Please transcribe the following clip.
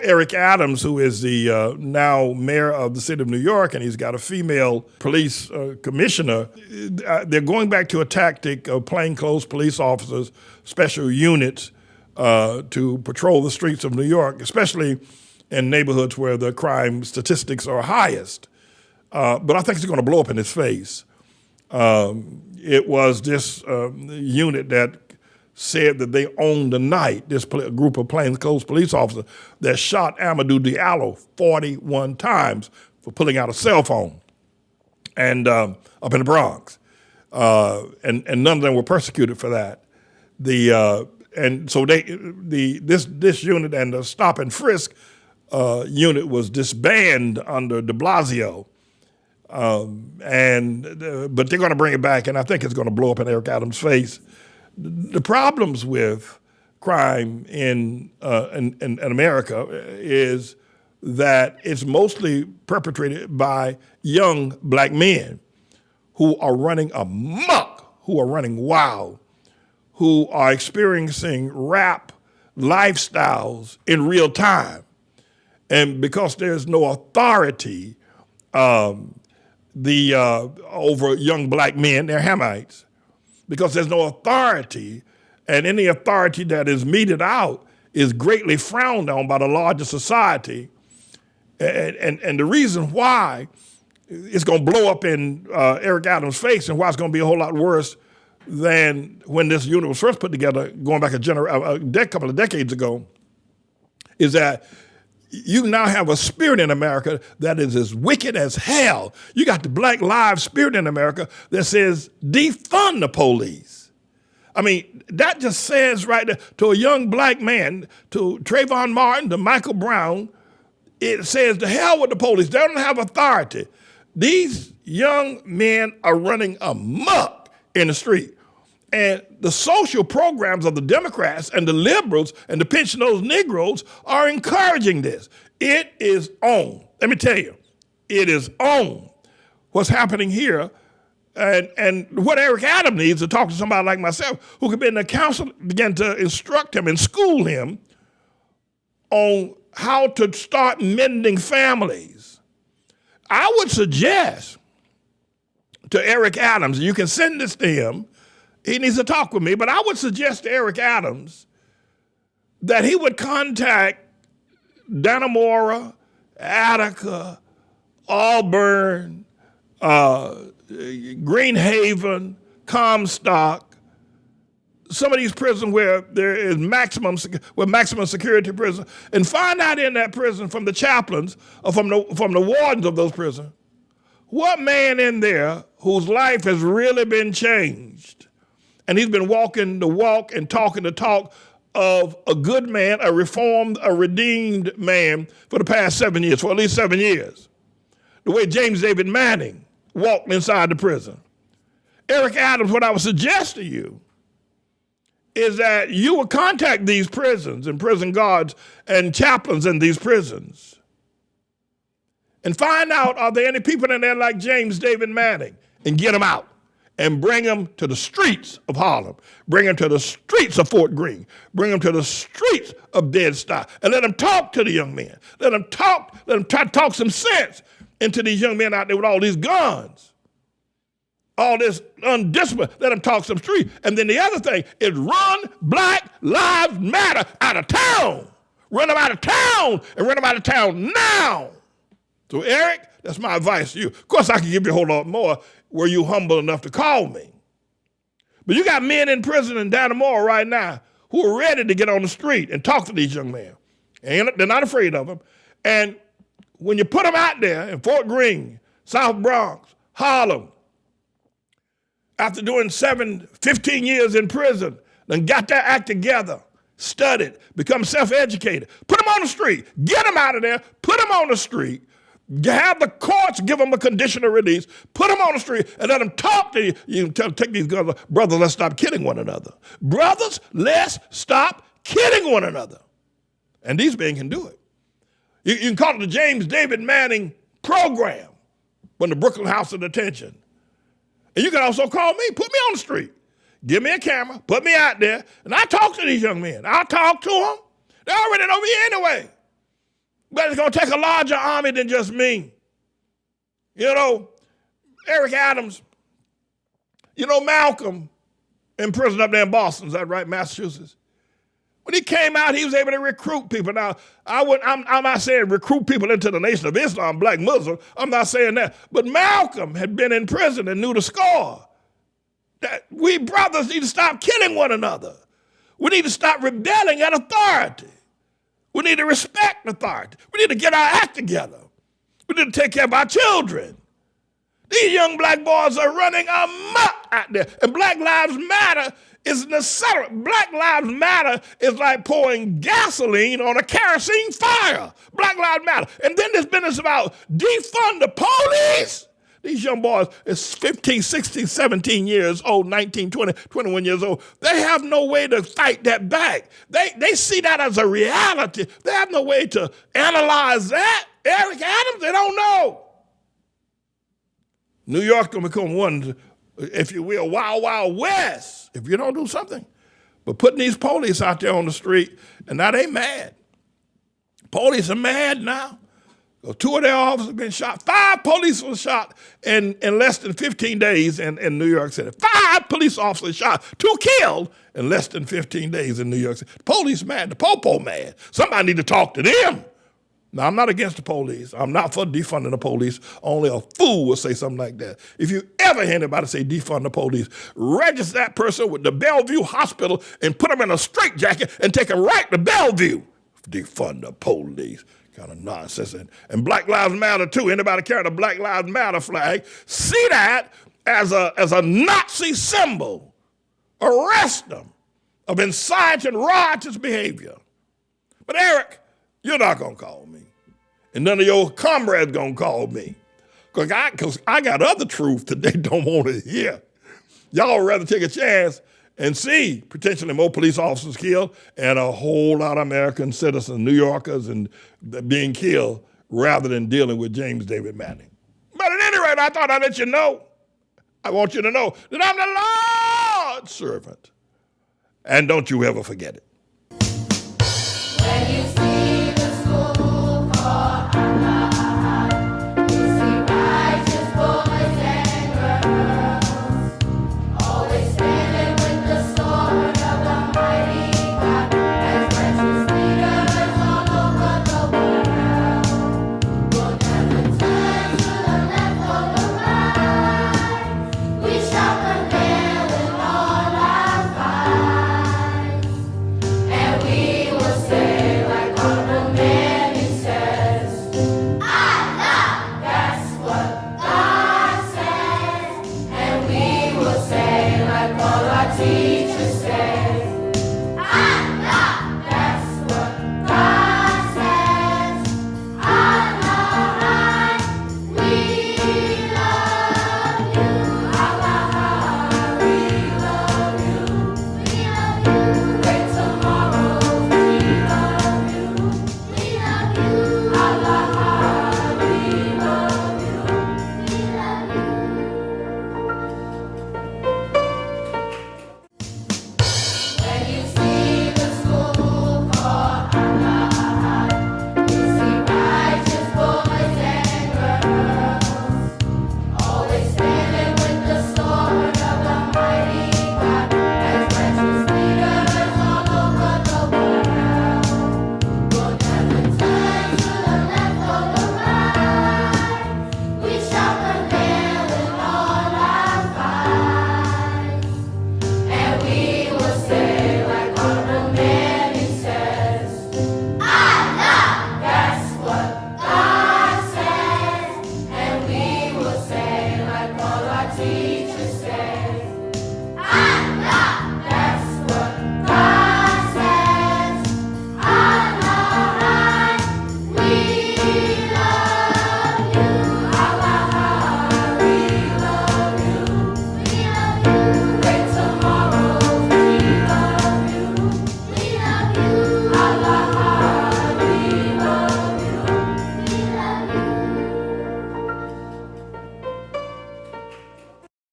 Eric Adams, who is the now mayor of the city of New York, and he's got a female police commissioner, they're going back to a tactic of plainclothes police officers, special units to patrol the streets of New York, especially in neighborhoods where the crime statistics are highest. But I think it's going to blow up in his face. It was this unit that said that they owned the night, this group of plainclothes police officers that shot Amadou Diallo 41 times for pulling out a cell phone and up in the Bronx. And none of them were persecuted for that. And so this unit and the stop and frisk unit was disbanded under de Blasio. But they're going to bring it back, and I think it's going to blow up in Eric Adams' face. The problems with crime in America is that it's mostly perpetrated by young black men who are running amok, who are running wild, who are experiencing rap lifestyles in real time. And because there's no authority over young black men, they're Hamites, because there's no authority, and any authority that is meted out is greatly frowned on by the larger society. And the reason why it's going to blow up in Eric Adams' face and why it's going to be a whole lot worse than when this unit was first put together, going back a couple of decades ago, is that you now have a spirit in America that is as wicked as hell. You got the Black Lives spirit in America that says defund the police. I mean, that just says right there to a young black man, to Trayvon Martin, to Michael Brown, it says to hell with the police. They don't have authority. These young men are running amok in the street. And the social programs of the Democrats and the liberals and the pensioners Negroes are encouraging this. It is on. Let me tell you, it is on. What's happening here, and what Eric Adams needs to talk to somebody like myself who could be in the council, begin to instruct him and school him on how to start mending families. I would suggest to Eric Adams, you can send this to him, he needs to talk with me, but I would suggest to Eric Adams that he would contact Dannemora, Attica, Auburn, Greenhaven, Comstock, some of these prisons where there is maximum security prison, and find out in that prison from the chaplains or from the wardens of those prisons, what man in there whose life has really been changed. And he's been walking the walk and talking the talk of a good man, a reformed, a redeemed man for the past 7 years, for at least 7 years. The way James David Manning walked inside the prison. Eric Adams, what I would suggest to you is that you would contact these prisons and prison guards and chaplains in these prisons and find out, are there any people in there like James David Manning, and get them out. And bring them to the streets of Harlem, bring them to the streets of Fort Greene, bring them to the streets of Bed-Stuy, and let them talk to the young men. Let them try to talk some sense into these young men out there with all these guns, all this undiscipline. Let them talk some street. And then the other thing is run Black Lives Matter out of town. Run them out of town, and run them out of town now. So Eric, that's my advice to you. Of course, I can give you a whole lot more were you humble enough to call me. But you got men in prison in Dannemora right now who are ready to get on the street and talk to these young men. And they're not afraid of them. And when you put them out there in Fort Greene, South Bronx, Harlem, after doing 15 years in prison, then got their act together, studied, become self-educated, put them on the street, get them out of there, put them on the street, have the courts give them a conditional release, put them on the street, and let them talk to you. You can take these guns, brothers, let's stop kidding one another. Brothers, let's stop kidding one another. And these men can do it. You can call it the James David Manning program from the Brooklyn House of Detention. And you can also call me, put me on the street. Give me a camera, put me out there, and I talk to these young men. I talk to them. They already know me anyway. But it's going to take a larger army than just me. You know, Eric Adams, you know, Malcolm in prison up there in Boston, is that right, Massachusetts? When he came out, he was able to recruit people. Now, I'm not saying recruit people into the Nation of Islam, black Muslim. I'm not saying that. But Malcolm had been in prison and knew the score. That we brothers need to stop killing one another. We need to stop rebelling at authority. We need to respect authority. We need to get our act together. We need to take care of our children. These young black boys are running amok out there. And Black Lives Matter is an accelerant. Black Lives Matter is like pouring gasoline on a kerosene fire. Black Lives Matter. And then this business about defund the police. These young boys is 15, 16, 17 years old, 19, 20, 21 years old. They have no way to fight that back. They see that as a reality. They have no way to analyze that. Eric Adams, they don't know. New York going to become one, if you will, wild, wild west if you don't do something. But putting these police out there on the street, and now they mad. Police are mad now. 2 of their officers have been shot. 5 police were shot in less than 15 days in New York City. 5 police officers shot, 2 killed in less than 15 days in New York City. The police mad, the popo mad. Somebody need to talk to them. Now, I'm not against the police. I'm not for defunding the police. Only a fool will say something like that. If you ever hear anybody say defund the police, register that person with the Bellevue Hospital and put them in a straitjacket and take them right to Bellevue. Defund the police. Kind of nonsense. And Black Lives Matter too. Anybody carrying a Black Lives Matter flag, see that as a Nazi symbol. Arrest them of inciting riotous behavior. But Eric, you're not going to call me. And none of your comrades going to call me. Because I got other truth that they don't want to hear. Y'all would rather take a chance and see potentially more police officers killed and a whole lot of American citizens, New Yorkers, and being killed rather than dealing with James David Manning. But at any rate, I thought I'd let you know. I want you to know that I'm the Lord's servant. And don't you ever forget it. When you see